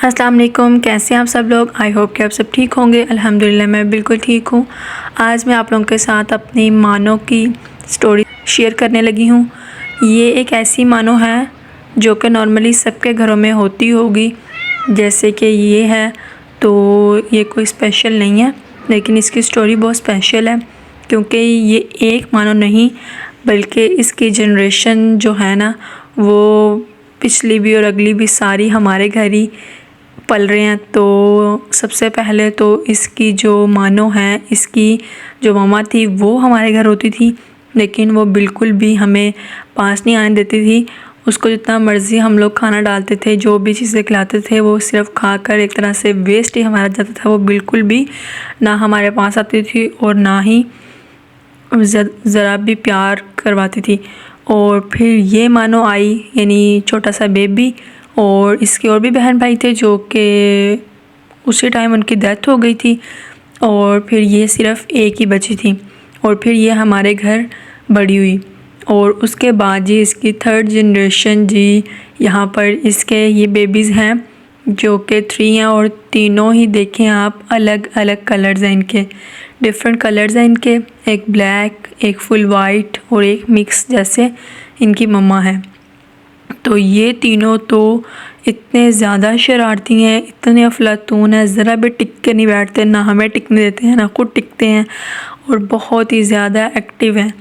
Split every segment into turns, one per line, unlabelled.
अस्सलाम वालेकुम, कैसे हैं आप सब लोग। आई होप कि आप सब ठीक होंगे। अल्हम्दुलिल्लाह मैं बिल्कुल ठीक हूँ। आज मैं आप लोगों के साथ अपनी मानो की स्टोरी शेयर करने लगी हूँ। ये एक ऐसी मानो है जो कि नॉर्मली सबके घरों में होती होगी, जैसे कि ये है। तो ये कोई स्पेशल नहीं है, लेकिन इसकी स्टोरी बहुत स्पेशल है क्योंकि ये एक मानो नहीं बल्कि इसकी जनरेशन जो है ना, वो पिछली भी और अगली भी सारी हमारे घर ही पल रहे हैं। तो सबसे पहले तो इसकी जो मानो है, इसकी जो मम्मा थी वो हमारे घर होती थी, लेकिन वो बिल्कुल भी हमें पास नहीं आने देती थी। उसको जितना मर्ज़ी हम लोग खाना डालते थे, जो भी चीज़ें खिलाते थे, वो सिर्फ खाकर एक तरह से वेस्ट ही हमारा जाता था। वो बिल्कुल भी ना हमारे पास आती थी और ना ही ज़रा भी प्यार करवाती थी। और फिर ये मानो आई, यानी छोटा सा बेबी, और इसके और भी बहन भाई थे जो कि उसी टाइम उनकी डेथ हो गई थी, और फिर ये सिर्फ़ एक ही बची थी। और फिर ये हमारे घर बड़ी हुई, और उसके बाद जी इसकी थर्ड जनरेशन जी यहाँ पर इसके ये बेबीज़ हैं जो कि 3 हैं, और तीनों ही देखें आप अलग अलग कलर्स हैं इनके, डिफरेंट कलर्स हैं इनके। एक ब्लैक, एक फुल वाइट और एक मिक्स जैसे इनकी मम्मा है। तो ये तीनों तो इतने ज़्यादा शरारती हैं, इतने अफलातून हैं, ज़रा भी टिक के नहीं बैठते, ना हमें टिकने देते हैं ना खुद टिकते हैं, और बहुत ही ज़्यादा एक्टिव हैं।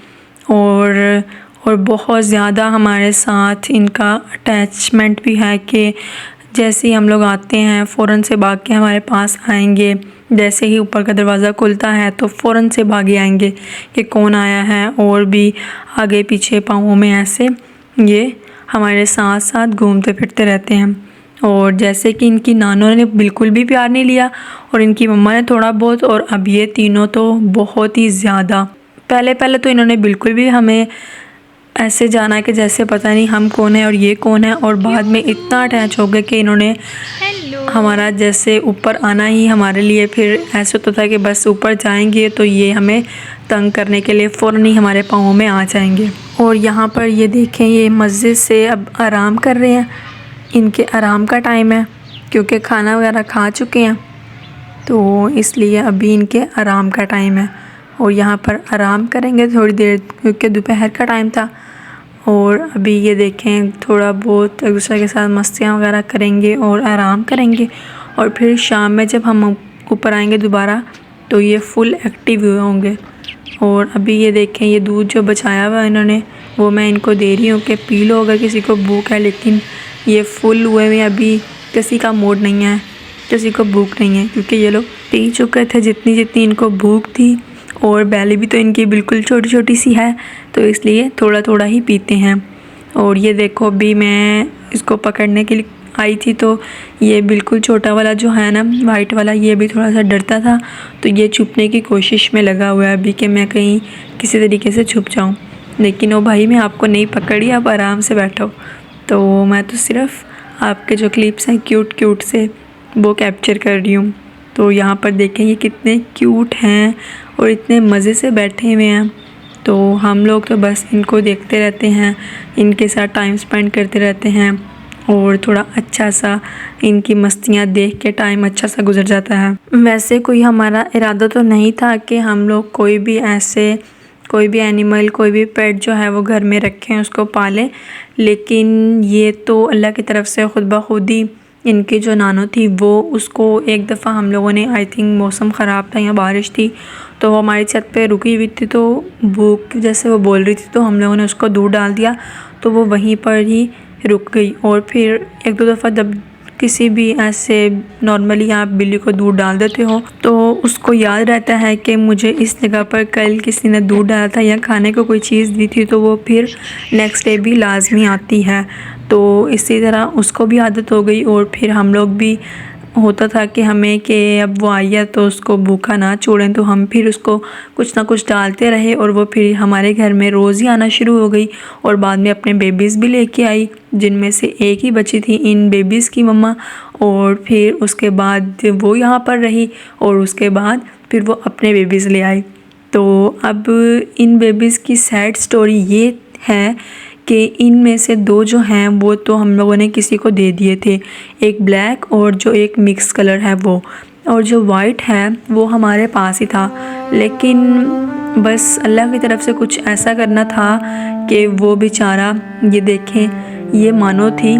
और बहुत ज़्यादा हमारे साथ इनका अटैचमेंट भी है कि जैसे ही हम लोग आते हैं फ़ौरन से भाग के हमारे पास आएंगे। जैसे ही ऊपर का दरवाज़ा खुलता है तो फ़ौरन से भागे आएंगे कि कौन आया है, और भी आगे पीछे पाँवों में ऐसे ये हमारे साथ साथ घूमते फिरते रहते हैं। और जैसे कि इनकी नानों ने बिल्कुल भी प्यार नहीं लिया और इनकी मम्मा ने थोड़ा बहुत, और अब ये तीनों तो बहुत ही ज़्यादा। पहले तो इन्होंने बिल्कुल भी हमें ऐसे जाना कि जैसे पता नहीं हम कौन है और ये कौन है, और बाद में इतना अटैच हो गए कि इन्होंने हमारा जैसे ऊपर आना ही हमारे लिए फिर ऐसे होता था कि बस ऊपर जाएंगे तो ये हमें तंग करने के लिए फ़ौरन ही हमारे पाँवों में आ जाएंगे। और यहाँ पर ये देखें, ये मस्जिद से अब आराम कर रहे हैं। इनके आराम का टाइम है क्योंकि खाना वगैरह खा चुके हैं, तो इसलिए अभी इनके आराम का टाइम है। और यहाँ पर आराम करेंगे थोड़ी देर क्योंकि दोपहर का टाइम था। और अभी ये देखें थोड़ा बहुत एक दूसरे के साथ मस्तियाँ वगैरह करेंगे और आराम करेंगे। और फिर शाम में जब हम ऊपर आएंगे दोबारा तो ये फुल एक्टिव हुए होंगे। और अभी ये देखें, ये दूध जो बचाया हुआ है इन्होंने, वो मैं इनको दे रही हूँ कि पी लो अगर किसी को भूख है। लेकिन ये फुल हुए हुए, अभी किसी का मूड नहीं है, किसी को भूख नहीं है, क्योंकि ये लोग पी चुके थे जितनी जितनी इनको भूख थी। और बैली भी तो इनकी बिल्कुल छोटी छोटी सी है, तो इसलिए थोड़ा थोड़ा ही पीते हैं। और ये देखो, अभी मैं इसको पकड़ने के लिए आई थी तो ये बिल्कुल छोटा वाला जो है ना, वाइट वाला, ये भी थोड़ा सा डरता था, तो ये छुपने की कोशिश में लगा हुआ है अभी कि मैं कहीं किसी तरीके से छुप जाऊं। लेकिन ओ भाई, मैं आपको नहीं पकड़ी, आप आराम से बैठो। तो मैं तो सिर्फ आपके जो क्लिप्स हैं क्यूट क्यूट से वो कैप्चर कर रही हूँ। तो यहाँ पर देखें ये कितने क्यूट हैं और इतने मज़े से बैठे हुए हैं। तो हम लोग तो बस इनको देखते रहते हैं, इनके साथ टाइम स्पेंड करते रहते हैं, और थोड़ा अच्छा सा इनकी मस्तियाँ देख के टाइम अच्छा सा गुजर जाता है। वैसे कोई हमारा इरादा तो नहीं था कि हम लोग कोई भी ऐसे कोई भी एनिमल, कोई भी पेट जो है वो घर में रखें, उसको पालें। लेकिन ये तो अल्लाह की तरफ से खुद ब खुद ही इनकी जो नानो थी वो, उसको एक दफ़ा हम लोगों ने, आई थिंक मौसम ख़राब था या बारिश थी, तो वो हमारी छत पे रुकी हुई थी, तो भूख जैसे वो बोल रही थी, तो हम लोगों ने उसको दूध डाल दिया, तो वो वहीं पर ही रुक गई। और फिर एक दो दफ़ा जब किसी भी ऐसे नॉर्मली आप बिल्ली को दूध डाल देते हो तो उसको याद रहता है कि मुझे इस जगह पर कल किसी ने दूध डाला था या खाने को कोई चीज़ दी थी, तो वो फिर नेक्स्ट डे भी लाजमी आती है। तो इसी तरह उसको भी आदत हो गई, और फिर हम लोग भी होता था कि हमें कि अब वो आई है तो उसको भूखा ना छोड़ें, तो हम फिर उसको कुछ ना कुछ डालते रहे, और वो फिर हमारे घर में रोज़ ही आना शुरू हो गई। और बाद में अपने बेबीज़ भी लेके आई, जिनमें से एक ही बची थी इन बेबीज़ की मम्मा। और फिर उसके बाद वो यहाँ पर रही, और उसके बाद फिर वो अपने बेबीज़ ले आई। तो अब इन बेबीज़ की सैड स्टोरी ये है कि इनमें से 2 जो हैं वो तो हम लोगों ने किसी को दे दिए थे, एक ब्लैक और जो एक मिक्स कलर है वो, और जो वाइट है वो हमारे पास ही था। लेकिन बस अल्लाह की तरफ से कुछ ऐसा करना था कि वो बेचारा, ये देखें ये मानो थी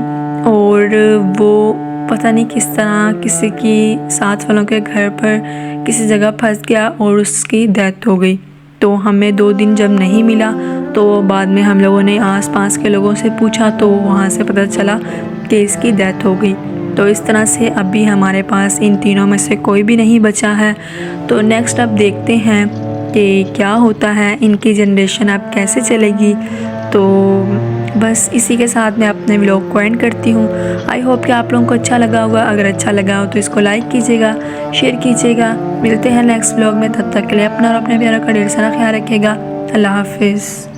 और वो पता नहीं किस तरह किसी की साथ वालों के घर पर किसी जगह फंस गया और उसकी डेथ हो गई। तो हमें 2 दिन जब नहीं मिला तो बाद में हम लोगों ने आसपास के लोगों से पूछा तो वहाँ से पता चला कि इसकी डेथ हो गई। तो इस तरह से अभी हमारे पास इन तीनों में से कोई भी नहीं बचा है। तो नेक्स्ट अब देखते हैं कि क्या होता है, इनकी जनरेशन अब कैसे चलेगी। तो बस इसी के साथ मैं अपने व्लॉग को एंड करती हूँ। आई होप कि आप लोगों को अच्छा लगा होगा। अगर अच्छा लगा हो तो इसको लाइक कीजिएगा, शेयर कीजिएगा। मिलते हैं नेक्स्ट व्लॉग में, तब तक के लिए अपना और अपने प्यारों का ढेर सारा ख्याल रखिएगा। अल्लाह हाफिज़।